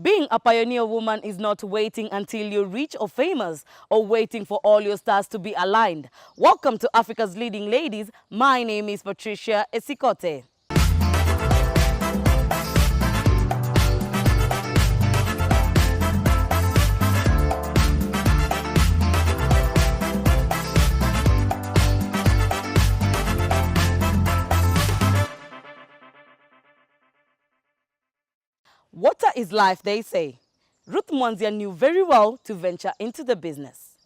Being a pioneer woman is not waiting until you're rich or famous or waiting for all your stars to be aligned. Welcome to Africa's Leading Ladies. My name is Patricia Esikote. Water is life, they say. Ruth Mwanzia knew very well to venture into the business.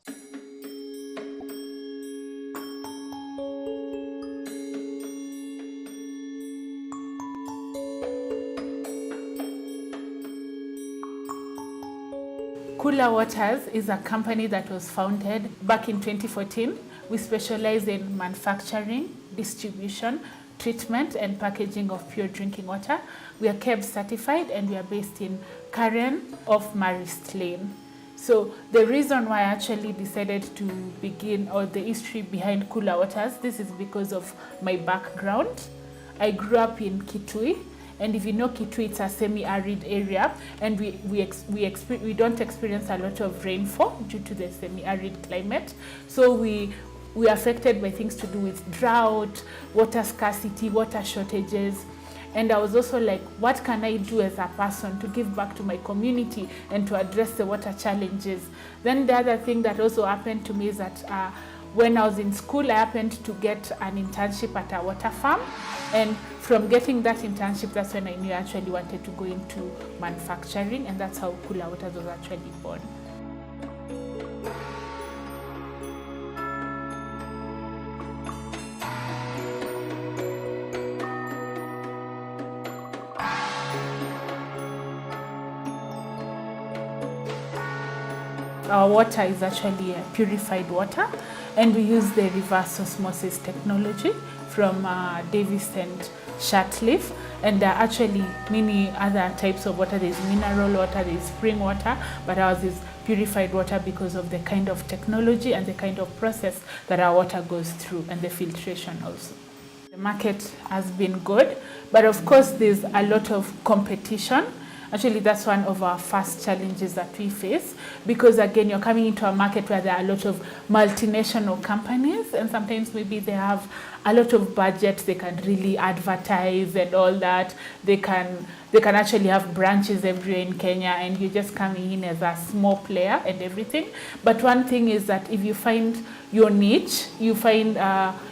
Koola Waters is a company that was founded back in 2014. We specialize in manufacturing, distribution, treatment and packaging of pure drinking water. We are KEBS certified and we are based in Karen off Marist Lane. So the reason why I actually decided to begin, or the history behind Koola Waters, this is because of my background. I grew up in Kitui. And if you know Kitui, it's a semi-arid area, and we don't experience a lot of rainfall due to the semi-arid climate. So we are affected by things to do with drought, water scarcity, water shortages. And I was also like, what can I do as a person to give back to my community and to address the water challenges? Then the other thing that also happened to me is that when I was in school, I happened to get an internship at a water farm. And from getting that internship, that's when I knew I actually wanted to go into manufacturing. And that's how Koola Waters was actually born. Our water is actually a purified water, and we use the reverse osmosis technology from Davis and Shatleaf. And there are actually many other types of water. There's mineral water, there's spring water, but ours is purified water because of the kind of technology and the kind of process that our water goes through, and the filtration also. The market has been good, but of course there's a lot of competition. Actually, that's one of our first challenges that we face, because again, you're coming into a market where there are a lot of multinational companies, and sometimes maybe they have a lot of budget, they can really advertise and all that. They can actually have branches everywhere in Kenya, and you're just coming in as a small player and everything. But one thing is that if you find your niche, you find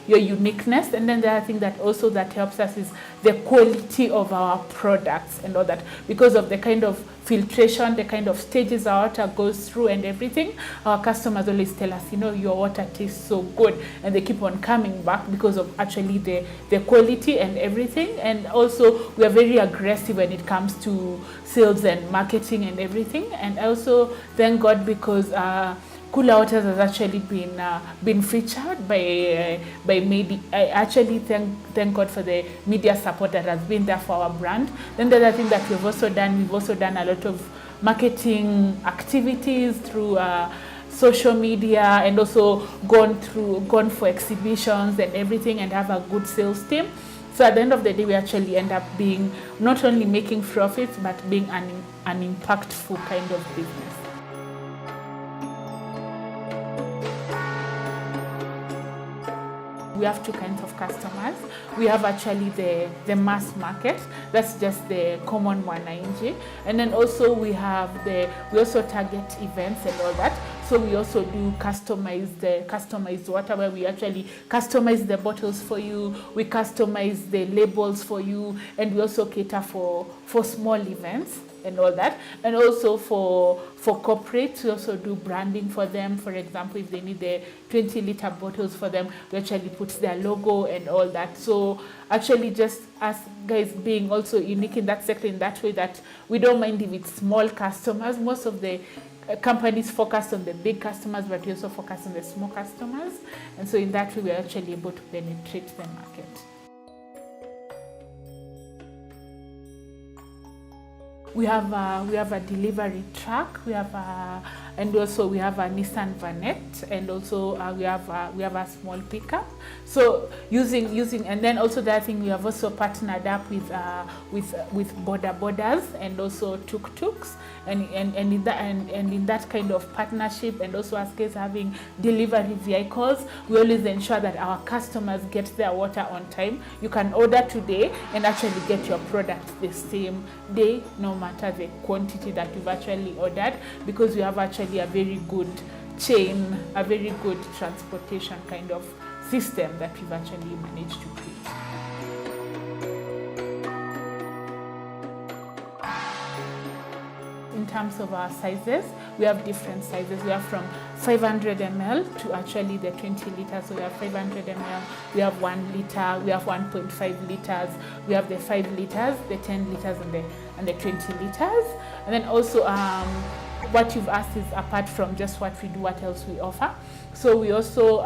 your uniqueness, and then the other thing that also that helps us is the quality of our products and all that, because of the kind of filtration, the kind of stages our water goes through and everything. Our customers always tell us, you know, your water tastes so good, and they keep on coming back because of actually the quality and everything. And also we are very aggressive when it comes to sales and marketing and everything. And I also thank God because Koola Waters has actually been featured by media. I actually thank God for the media support that has been there for our brand. Then the other thing that we've also done a lot of marketing activities through social media, and also gone for exhibitions and everything, and have a good sales team. So at the end of the day, we actually end up being not only making profits, but being an impactful kind of business. We have two kinds of customers. We have actually the mass market, that's just the common wananchi, and then also we also target events and all that. So we also do customized water, where we actually customize the bottles for you, we customize the labels for you, and we also cater for small events and all that. And also for corporates, we also do branding for them. For example, if they need the 20-liter bottles for them, we actually put their logo and all that. So actually just us guys being also unique in that sector, in that way that we don't mind if it's small customers. Most of the companies focus on the big customers, but we also focus on the small customers. And so in that way, we're actually able to penetrate the market. We have a delivery truck. We have and also we have a Nissan Vanette, and also we have a small pickup. So using and then also the other thing, we have also partnered up with boda bodas and also tuk-tuks, and in that kind of partnership, and also as case having delivery vehicles, we always ensure that our customers get their water on time. You can order today and actually get your product the same day, no matter the quantity that you've actually ordered, because we have actually a very good chain, a very good transportation kind of system that we've actually managed to create. In terms of our sizes, we have different sizes. We have from 500 ml to actually the 20 liters. So we have 500 ml, we have 1 liter, we have 1.5 liters, we have the 5 liters, the 10 liters, and the 20 liters. And then also what you've asked is, apart from just what we do, what else we offer. So we also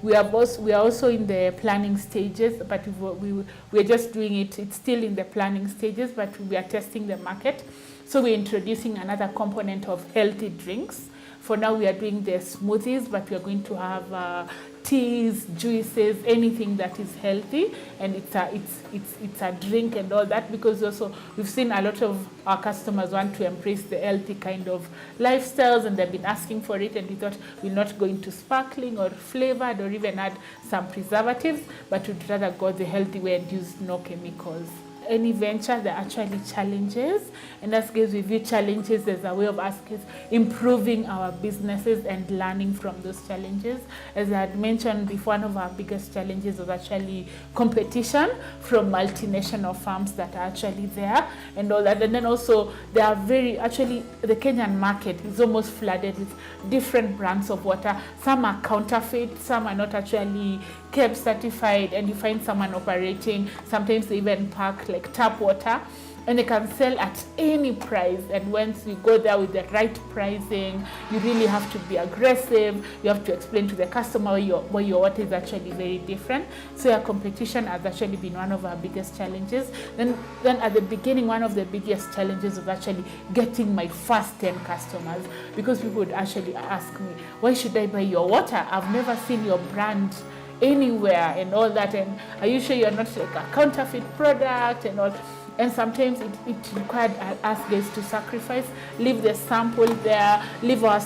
we are also in the planning stages, but we're just doing it. It's still in the planning stages, but we are testing the market. So we're introducing another component of healthy drinks. For now, we are doing the smoothies, but we are going to have teas, juices, anything that is healthy, and it's a drink and all that, because also we've seen a lot of our customers want to embrace the healthy kind of lifestyles, and they've been asking for it, and we thought we're not going to sparkling or flavored or even add some preservatives, but we'd rather go the healthy way and use no chemicals. Any venture, there are actually challenges, and as we view challenges as a way of us improving our businesses and learning from those challenges. As I had mentioned before, one of our biggest challenges was actually competition from multinational firms that are actually there and all that. And then also they are the Kenyan market is almost flooded with different brands of water. Some are counterfeit, some are not actually KEBS certified, and you find someone operating, sometimes they even pack like tap water, and they can sell at any price. And once you go there with the right pricing, you really have to be aggressive. You have to explain to the customer why your water is actually very different. So your competition has actually been one of our biggest challenges. Then at the beginning, one of the biggest challenges was actually getting my first 10 customers, because people would actually ask me, why should I buy your water? I've never seen your brand anywhere and all that, and are you sure you're not like a counterfeit product and all? And sometimes it required us guys to sacrifice, leave the sample there, leave a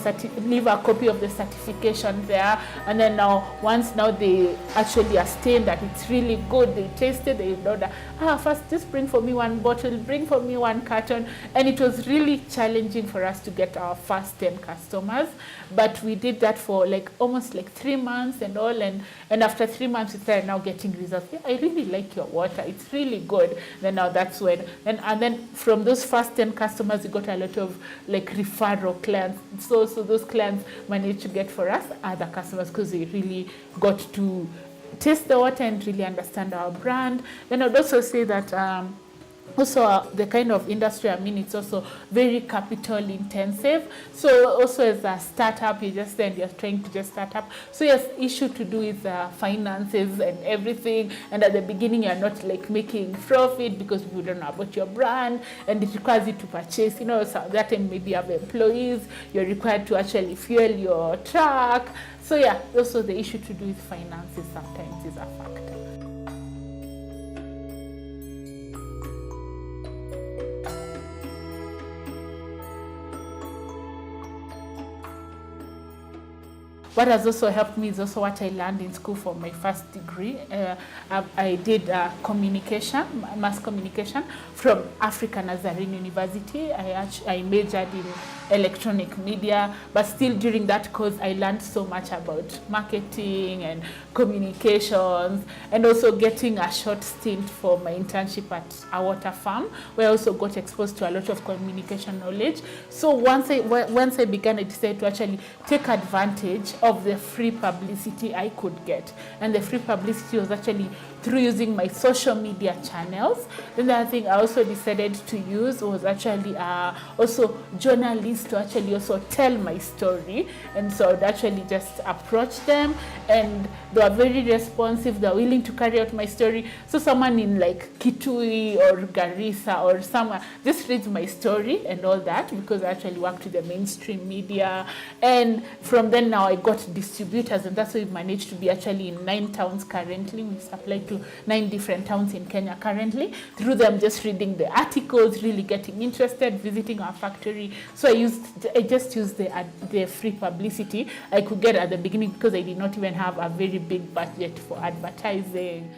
copy of the certification there, and then once they actually sustain that it's really good, they taste it, they know that, first just bring for me 1 bottle, bring for me 1 carton. And it was really challenging for us to get our first 10 customers, but we did that for almost 3 months and all, and after 3 months we started now getting results. Yeah, I really like your water, it's really good. Then now that's when, and then from those first 10 customers, we got a lot of referral clients. So those clients managed to get for us other customers, because they really got to taste the water and really understand our brand. Then I'd also say that also the kind of industry I'm in, it's also very capital intensive. So also as a startup, you're trying to just start up. So yes, issue to do with finances and everything. And at the beginning, you're not making profit because people don't know about your brand, and it requires you to purchase. So that time maybe you have employees, you're required to actually fuel your truck. So yeah, also the issue to do with finances sometimes is a factor. What has also helped me is also what I learned in school for my first degree. I did mass communication from African Nazarene University. I majored in electronic media, but still during that course I learned so much about marketing and communications, and also getting a short stint for my internship at a water farm, where I also got exposed to a lot of communication knowledge. So once I began, I decided to actually take advantage of the free publicity I could get. And the free publicity was actually through using my social media channels. Then the other thing I also decided to use was actually also journalists to actually also tell my story. And so I would actually just approach them, and they were very responsive. They're willing to carry out my story. So someone in like Kitui or Garissa or somewhere just reads my story and all that, because I actually worked with the mainstream media. And from then now I got distributors, and that's why we've managed to be actually in 9 towns currently. We supply to 9 different towns in Kenya currently, through them just reading the articles, really getting interested, visiting our factory. So I just used the free publicity I could get at the beginning, because I did not even have a very big budget for advertising.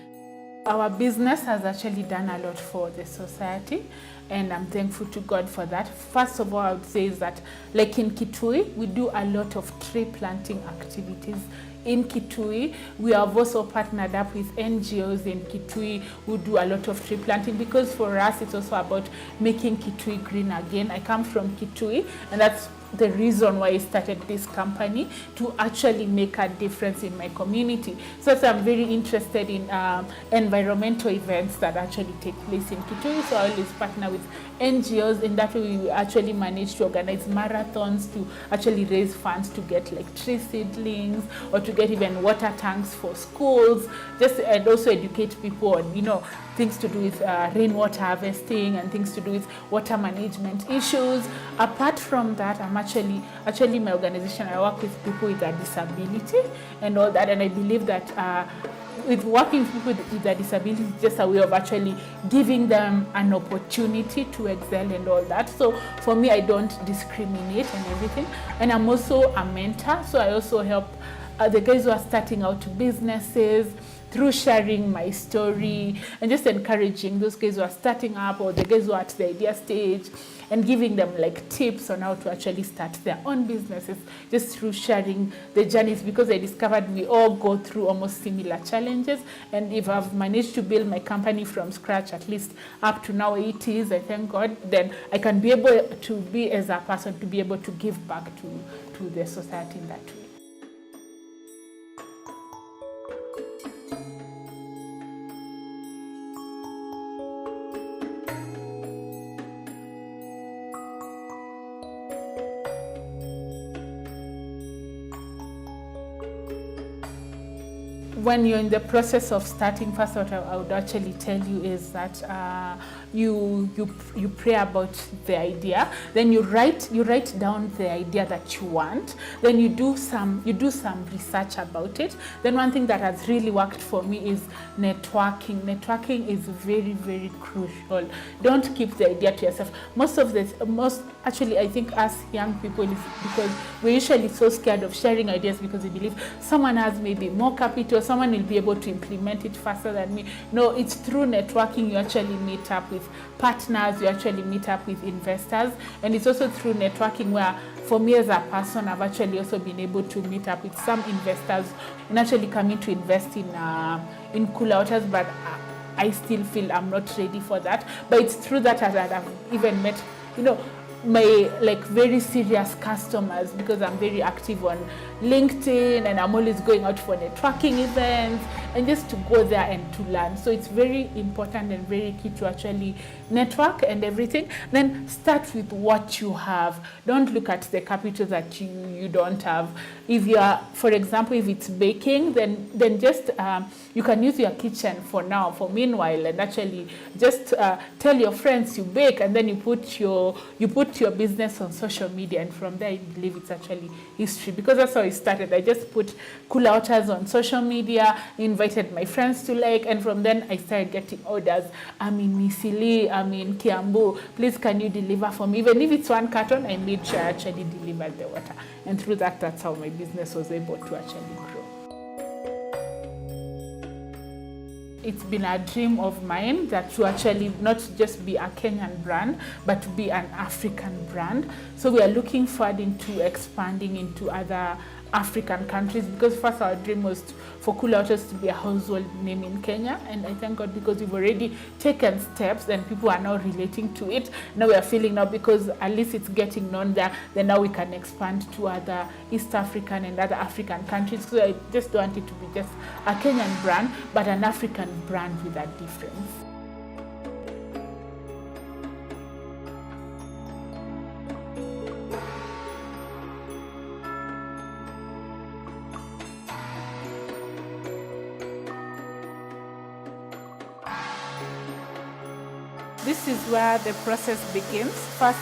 Our business has actually done a lot for the society, and I'm thankful to God for that. First of all, I would say is that, like in Kitui, we do a lot of tree planting activities. In Kitui, we have also partnered up with NGOs in Kitui who do a lot of tree planting, because for us it's also about making Kitui green again. I come from Kitui, and that's the reason why I started this company, to actually make a difference in my community. So I'm very interested in environmental events that actually take place in Kitui. So I always partner with NGOs. In that way, we actually manage to organize marathons to actually raise funds to get like tree seedlings, or to get even water tanks for schools, and also educate people on, things to do with rainwater harvesting and things to do with water management issues. Apart from that, I'm actually my organization, I work with people with a disability and all that, and I believe that with working with people with a disability is just a way of actually giving them an opportunity to excel and all that. So for me, I don't discriminate and everything. And I'm also a mentor, so I also help the guys who are starting out businesses through sharing my story, and just encouraging those guys who are starting up, or the guys who are at the idea stage, and giving them like tips on how to actually start their own businesses, just through sharing the journeys, because I discovered we all go through almost similar challenges. And if I've managed to build my company from scratch, at least up to now it is, I thank God, then I can be able to be, as a person, to be able to give back to the society in that way. When you're in the process of starting, first what I would actually tell you is that you pray about the idea, then you write down the idea that you want, then you do some research about it. Then one thing that has really worked for me is networking. Networking is very, very crucial. Don't keep the idea to yourself. Actually, I think us young people, is because we're usually so scared of sharing ideas, because we believe someone has maybe more capital, someone will be able to implement it faster than me. No, it's through networking you actually meet up with partners, you actually meet up with investors. And it's also through networking where, for me as a person, I've actually also been able to meet up with some investors and actually coming to invest in Koola waters, but I still feel I'm not ready for that. But it's through that I've even met, my very serious customers, because I'm very active on LinkedIn, and I'm always going out for networking events, and just to go there and to learn. So it's very important and very key to actually network and everything. Then start with what you have. Don't look at the capital that you don't have. If you are, for example, if it's baking, then just you can use your kitchen for now, for meanwhile, and actually just tell your friends you bake, and then you put your business on social media, and from there I believe it's actually history, because that's how it started. I just put Koola waters on social media, invited my friends to and from then I started getting orders. I'm in Misili, I'm in Kiambu, please can you deliver for me? Even if it's 1 carton, I made sure I actually delivered the water, and through that's how my business was able to actually grow. It's been a dream of mine that to actually not just be a Kenyan brand, but to be an African brand. So we are looking forward into expanding into other African countries, because first our dream was for Koola Waters to be a household name in Kenya, and I thank God because we've already taken steps and people are now relating to it. Now we are feeling now, because at least it's getting known there, then now we can expand to other East African and other African countries. So I just don't want it to be just a Kenyan brand, but an African brand with a difference. This is where the process begins. First,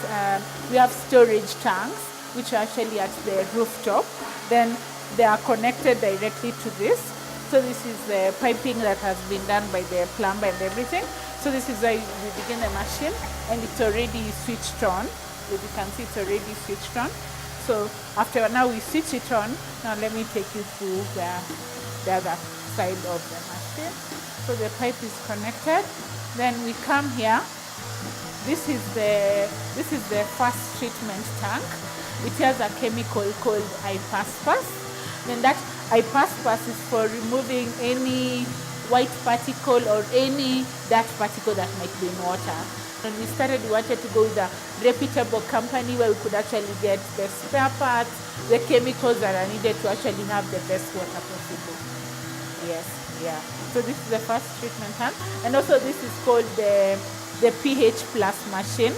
we have storage tanks, which are actually at the rooftop. Then they are connected directly to this. So this is the piping that has been done by the plumber and everything. So this is where we begin the machine, and it's already switched on. As you can see, it's already switched on. So after now we switch it on. Now let me take you through the other side of the machine. So the pipe is connected. Then we come here. This is the first treatment tank. It has a chemical called iPaspas. Then that iPaspas is for removing any white particle or any dirt particle that might be in water. And we wanted to go with a reputable company where we could actually get the spare parts, the chemicals that are needed to actually have the best water possible. Yes, yeah. So this is the first treatment tank, and also this is called the pH plus machine.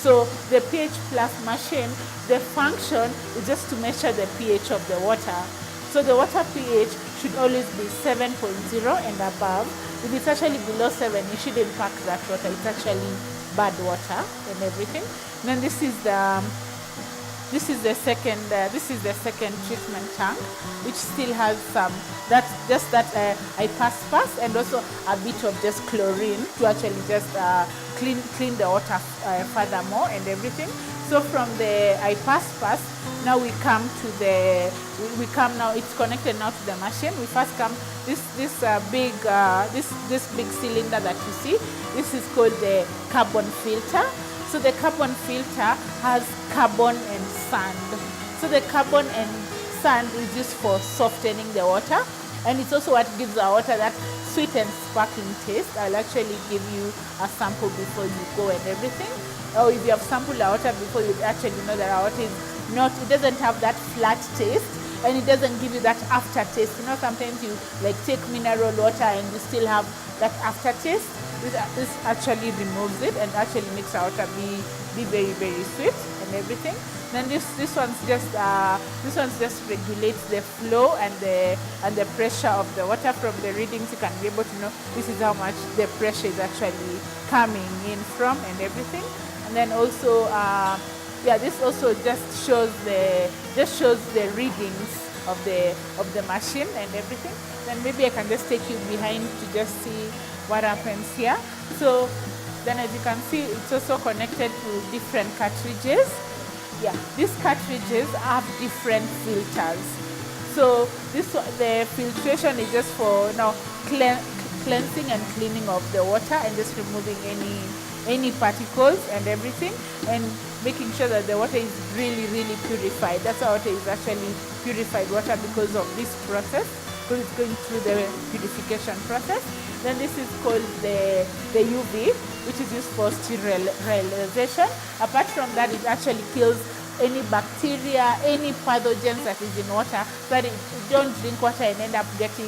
So the pH plus machine, the function is just to measure the pH of the water. So the water pH should always be 7.0 and above. If it's actually below 7, you shouldn't pack that water. It's actually bad water and everything. And then this is the second treatment tank, which still has some iPaspas and also a bit of just chlorine to actually just clean the water furthermore and everything. So from the iPaspas, now now it's connected now to the machine. We first come this big cylinder that you see. This is called the carbon filter. So the carbon filter has carbon and sand. So the carbon and sand is used for softening the water, and it's also what gives our water that sweet and sparkling taste. I'll actually give you a sample before you go and everything. Or if you have sampled our water before, you actually know that our water it doesn't have that flat taste, and it doesn't give you that aftertaste. You know, sometimes you like take mineral water and you still have that aftertaste. This actually removes it and actually makes our water be very, very sweet and everything. Then this one's just regulates the flow and the pressure of the water. From the readings, you can be able to know this is how much the pressure is actually coming in from and everything. And then also, this also just shows the readings of the machine and everything. Then maybe I can just take you behind to just see what happens here. So then, as you can see, it's also connected to different cartridges. Yeah, these cartridges have different filters. So the filtration is just for now cleansing and cleaning of the water and just removing any particles and everything, and making sure that the water is really, really purified. That's how water is actually purified water, because of this process, because it's going through the purification process. Then this is called the UV, which is used for sterilization. Apart from that, it actually kills any bacteria, any pathogens that is in water, so that you don't drink water and end up getting,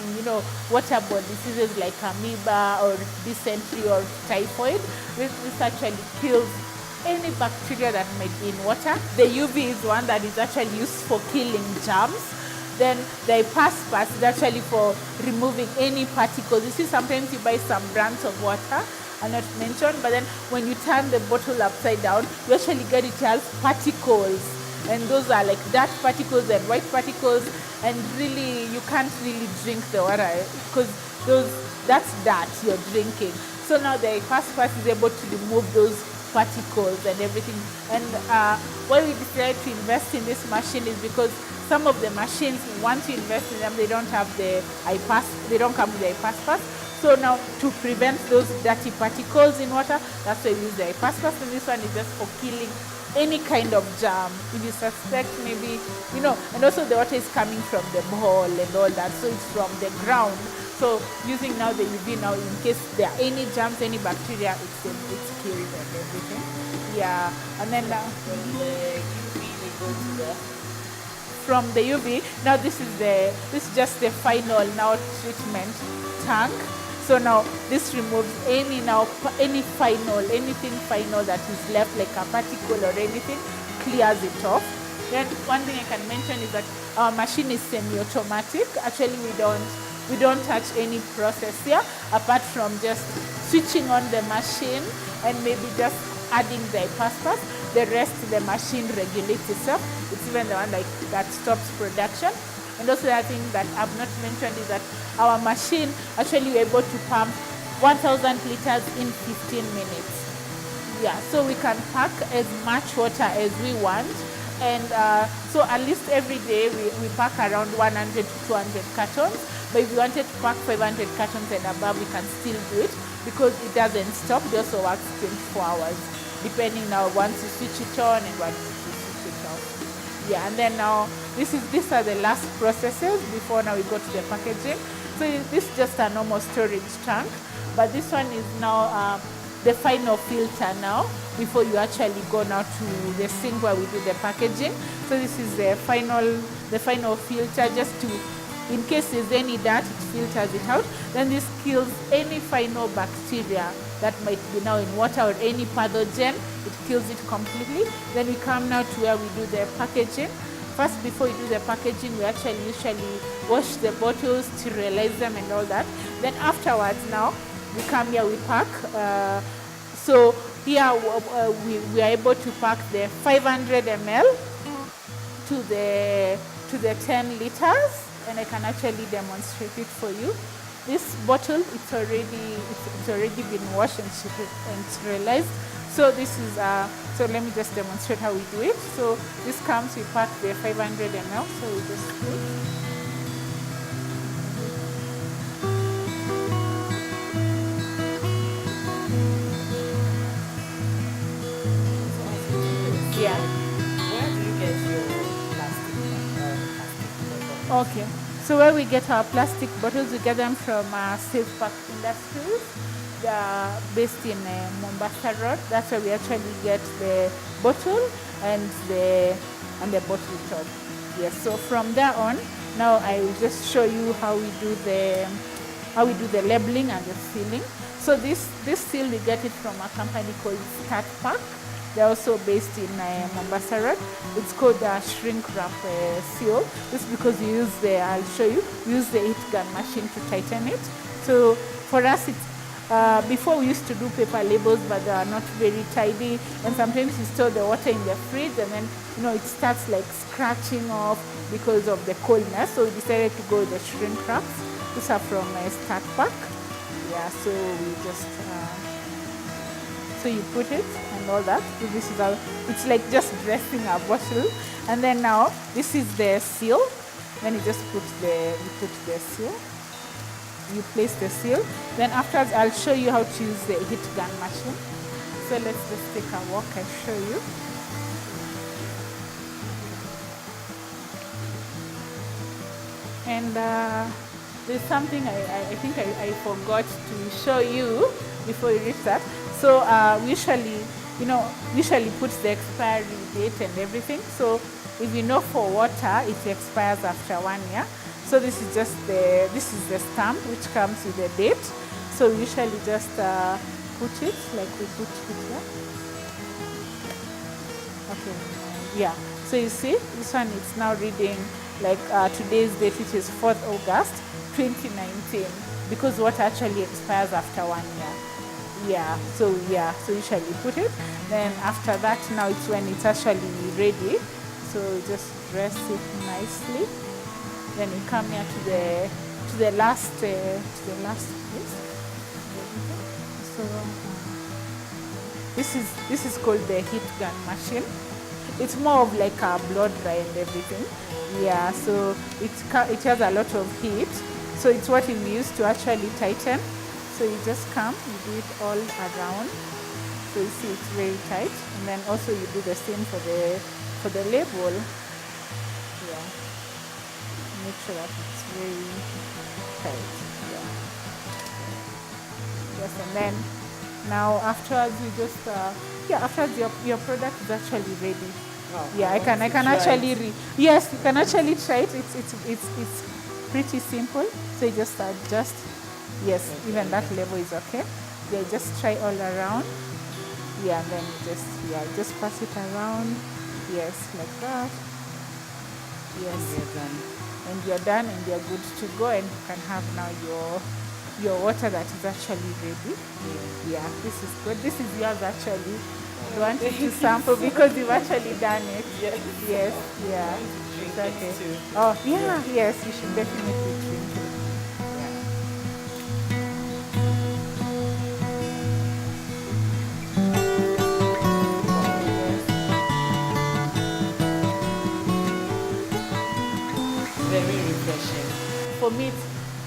waterborne diseases like amoeba or dysentery or typhoid. This actually kills any bacteria that might be in water. The UV is one that is actually used for killing germs. Then the iPaspas is actually for removing any particles. You see, sometimes you buy some brands of water, are not mentioned, but then when you turn the bottle upside down, you actually get it has particles, and those are like dirt particles and white particles, and really you can't really drink the water because that's dirt you're drinking. So now the iPaspas is able to remove those particles and everything. And why we decided to invest in this machine is because some of the machines, once you invest in them, they don't have the they don't come with the iPaspas. So now, to prevent those dirty particles in water, that's why we use the iPaspas. And this one is just for killing any kind of jam. If you suspect maybe, and also the water is coming from the bowl and all that, so it's from the ground. So using now the UV now, in case there are any germs, any bacteria, it's killed and everything. Yeah, and then from the UV we go to the from the UV. Now this is just the final now treatment tank. So now this removes anything final that is left, like a particle or anything, clears it off. Then one thing I can mention is that our machine is semi-automatic. Actually, we don't touch any process here apart from just switching on the machine and maybe just adding the purpose. The rest the machine regulates itself. It's even the one that stops production. And also the other thing that I've not mentioned is that our machine actually we're able to pump 1,000 liters in 15 minutes. Yeah, so we can pack as much water as we want. And so at least every day we pack around 100 to 200 cartons. But if we wanted to pack 500 cartons and above, we can still do it because it doesn't stop. It also works 24 hours, depending now once you switch it on and once you switch it off. Yeah, and then now these are the last processes before now we go to the packaging. So this is just a normal storage tank, but this one is now the final filter now before you actually go now to the sink where we do the packaging. So this is the final filter, just to, in case there's any dirt, it filters it out. Then this kills any final bacteria that might be now in water or any pathogen. It kills it completely. Then we come now to where we do the packaging. First, before we do the packaging, we actually usually wash the bottles, sterilize them and all that. Then afterwards now, we come here, we pack. So here we are able to pack the 500 ml to the 10 liters, and I can actually demonstrate it for you. This bottle, it's already been washed and sterilized. So this is so let me just demonstrate how we do it. So this comes, we pack the 500 ml. So we just put. Yeah. Where do you get your plastic bottles? Okay. So where we get our plastic bottles, we get them from Safe Pack Industries. They are based in Mombasa Road. That's where we actually get the bottle and the bottle top. Yes. So from there on, now I will just show you how we do the labeling and the sealing. So this seal, we get it from a company called Start Pack. They're also based in Mombasa Road. It's called a shrink wrap seal. This is because I'll show you, we use the heat gun machine to tighten it. So for us, it's before we used to do paper labels, but they are not very tidy. And sometimes you store the water in the fridge and then, it starts like scratching off because of the coldness. So we decided to go with the shrink wraps. These are from Start Pack. Yeah, so we just, so you put it and all that. So this is how, it's like just dressing a bottle. And then now, this is the seal. Then you just put the seal. You place the seal. Then afterwards, I'll show you how to use the heat gun machine. So let's just take a walk and show you. And there's something I think I forgot to show you before you reach that. So we usually put the expiry date and everything. So if for water, it expires after 1 year. So this is just the stamp which comes with the date. So we usually just put it like we put it here. Okay, yeah. So you see, this one is now reading like today's date, which is 4th August 2019, because water actually expires after 1 year. Yeah, so usually put it. Then after that, now it's when it's actually ready. So just dress it nicely. Then you come here to the last piece. So this is called the heat gun machine. It's more of like a blow dry and everything. Yeah, so it has a lot of heat. So it's what we use to actually tighten. So you just come, you do it all around. So you see it's very tight. And then also you do the same for the label. Yeah. Make sure that it's very tight. Yeah. Yes, and then now afterwards you just afterwards your product is actually ready. Oh, Yeah, I can actually yes, you can actually try it. It's pretty simple. So you just adjust. Yes, okay. Even that level is okay. Yeah, just try all around. Yeah, and then just pass it around. Yes, like that. Yes. And you're done and you're good to go, and you can have now your water that is actually ready. Yeah, this is good. This is yours actually. I wanted to sample because you've actually done it. Yes, yeah. It's okay. Oh, yeah, yes, you should definitely drink it. Very refreshing. For me, it's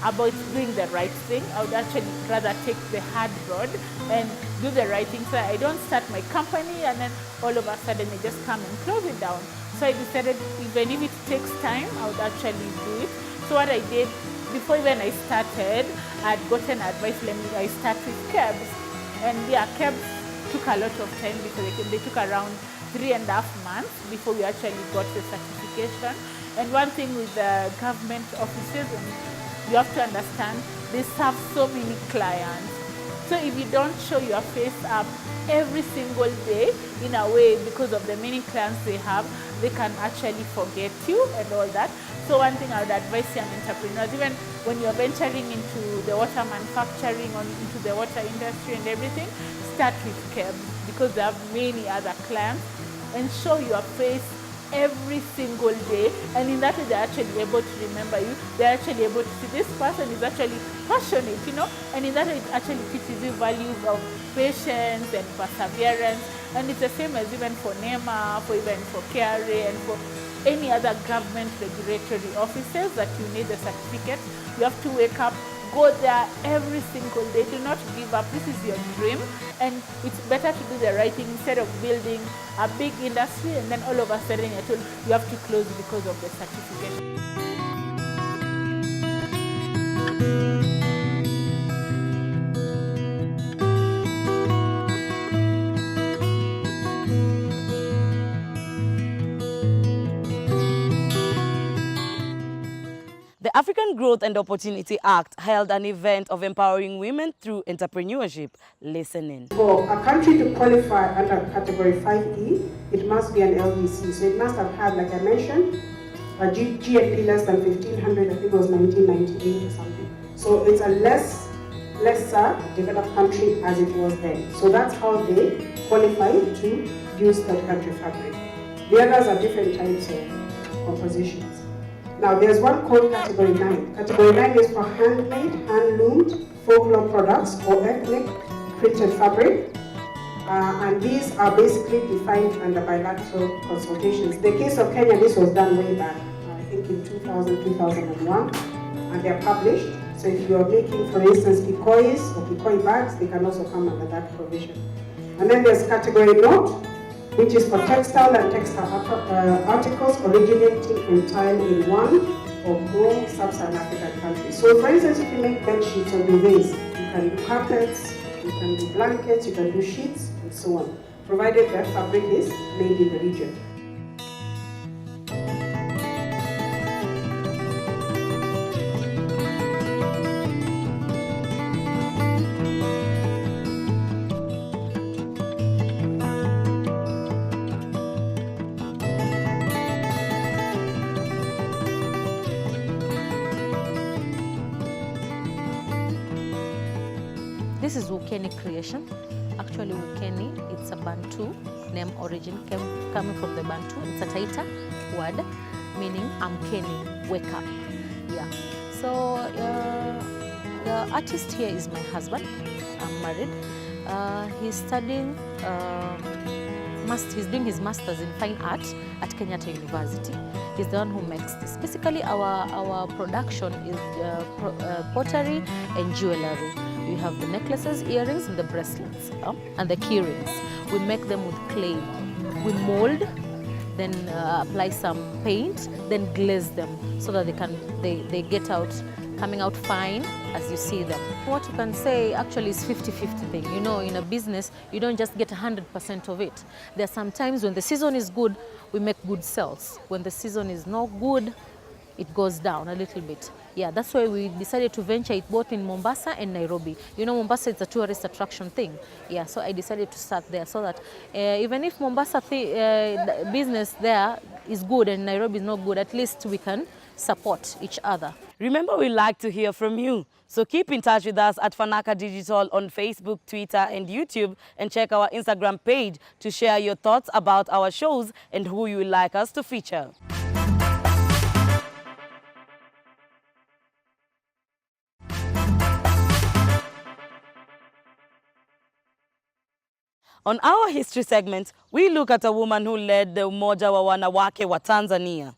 about doing the right thing. I would actually rather take the hard road and do the right thing. So I don't start my company and then all of a sudden I just come and close it down. So I decided even if it takes time, I would actually do it. So what I did, before even I started, I had gotten advice, I start with cabs. And yeah, cabs took a lot of time because they took around 3.5 months before we actually got the certification. And one thing with the government offices, you have to understand, they serve so many clients. So if you don't show your face up every single day, in a way, because of the many clients they have, they can actually forget you and all that. So one thing I would advise young entrepreneurs, even when you're venturing into the water manufacturing or into the water industry and everything, start with cabs because they have many other clients, and show your face every single day, and in that way they're actually able to remember you. They're actually able to see this person is actually passionate, and in that way it actually teaches you values of patience and perseverance. And it's the same as even for NEMA, even for KRA, and for any other government regulatory offices that you need the certificate. You have to wake up, go there every single day. Do not give up. This is your dream, and it's better to do the right thing instead of building a big industry and then all of a sudden you're told you have to close because of the certificate. The African Growth and Opportunity Act held an event of empowering women through entrepreneurship. Listen in. For a country to qualify under Category 5E, it must be an LDC. So it must have had, like I mentioned, a GNP less than 1,500, I think it was 1998 or something. So it's a lesser developed country as it was then. So that's how they qualify to use third country fabric. The others are different types of compositions. Now, there's one called Category 9. Category 9 is for handmade, hand-loomed, folklore products or ethnic printed fabric. And these are basically defined under bilateral consultations. In the case of Kenya, this was done way back, I think in 2000, 2001, and they're published. So if you're making, for instance, kikois or kikoi bags, they can also come under that provision. And then there's Category Note, which is for textile and textile articles originating entirely in one or more sub-Saharan African countries. So for instance, if you make bed sheets or duvets, you can do carpets, you can do blankets, you can do sheets, and so on, provided that fabric is made in the region. This is Wukeni creation. Actually, Wukeni, it's a Bantu name origin, coming from the Bantu. It's a Taita word, meaning Amkeni, wake up. Yeah. So the artist here is my husband. I'm married. He's studying, he's doing his master's in fine art at Kenyatta University. He's the one who makes this. Basically, our production is pottery and jewelry. We have the necklaces, earrings, and the bracelets, and the key rings. We make them with clay. We mold, then apply some paint, then glaze them so that they get out, coming out fine as you see them. What you can say actually is 50-50 thing. You know, in a business, you don't just get 100% of it. There are some times when the season is good, we make good sales. When the season is not good, it goes down a little bit. Yeah, that's why we decided to venture it both in Mombasa and Nairobi. You know, Mombasa is a tourist attraction thing. Yeah, so I decided to start there so that even if Mombasa business there is good and Nairobi is not good, at least we can support each other. Remember, we like to hear from you. So keep in touch with us at Fanaka Digital on Facebook, Twitter, and YouTube, and check our Instagram page to share your thoughts about our shows and who you would like us to feature. On our history segment, we look at a woman who led the Umoja wa Wanawake wa Tanzania.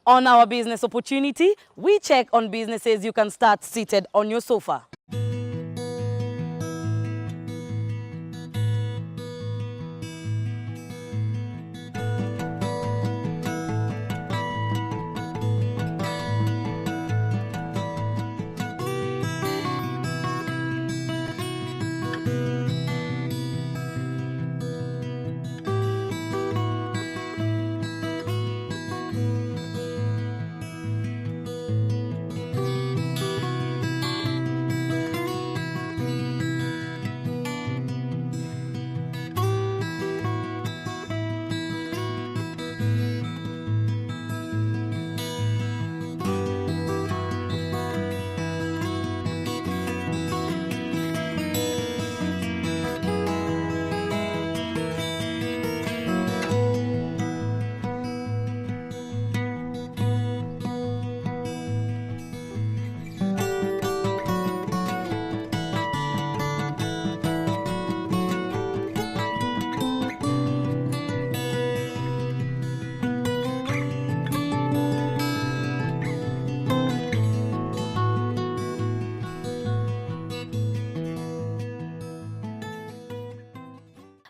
On our business opportunity, we check on businesses you can start seated on your sofa.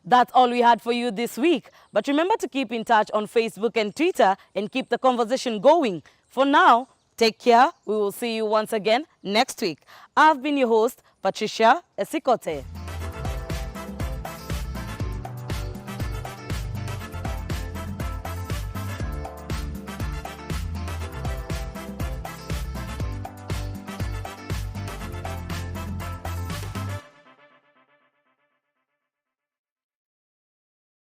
That's all we had for you this week. But remember to keep in touch on Facebook and Twitter and keep the conversation going. For now, take care. We will see you once again next week. I've been your host, Patricia Esikote.